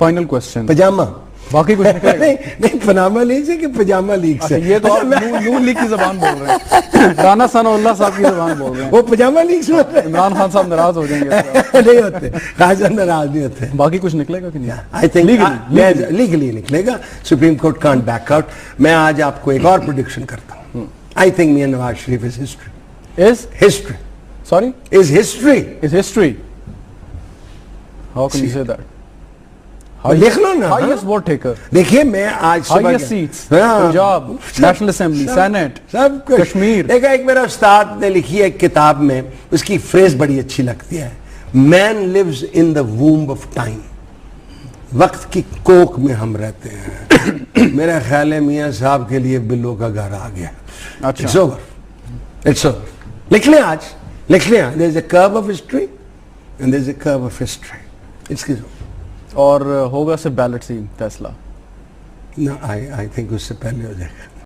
Final question. پجامہ باقی کچھ نکلے گا؟ نہیں پناما لیگ سے کہ پجامہ لیگ سے؟ یہ تو آپ نون لیگ کی زبان بول رہے ہیں, رانا ثناء اللہ صاحب کی زبان بول رہے ہیں. وہ پجامہ لیگ سے عمران خان صاحب ناراض ہو جائیں گے. نہیں ہوتے, خاص ناراض نہیں ہوتے. باقی کچھ نکلے گا کہ نہیں؟ آئی تھنک لیگلی نکلے گا. Supreme court can't back out. میں آج آپ کو ایک اور پریڈکشن کرتا ہوں. I think Mian Nawaz Sharif is history. Is history. Sorry, is history. Is history. How can you say that? لکھ لو نا. ہائیسٹ ووٹ ٹیکر, دیکھیے میں آج صبح highest seats, Punjab, national assembly, senate, سب کچھ کشمیر. دیکھا ایک میرا استاد نے لکھی ہے ایک کتاب میں, اس کی فریز بڑی اچھی لگتی ہے, man leaves in the womb of time. وقت کی کوکھ میں ہم رہتے ہیں. میرا خیال ہے میاں صاحب کے لیے بلو کا گھر آ گیا. It's over, it's over. لکھ لیں آج, لکھ لیں. There is a crow of history and there is a crow of history. It's کی اور ہوگا سے بیلٹ سی فیصلہ. آئی تھنک اس سے پہلے ہو جائے گا.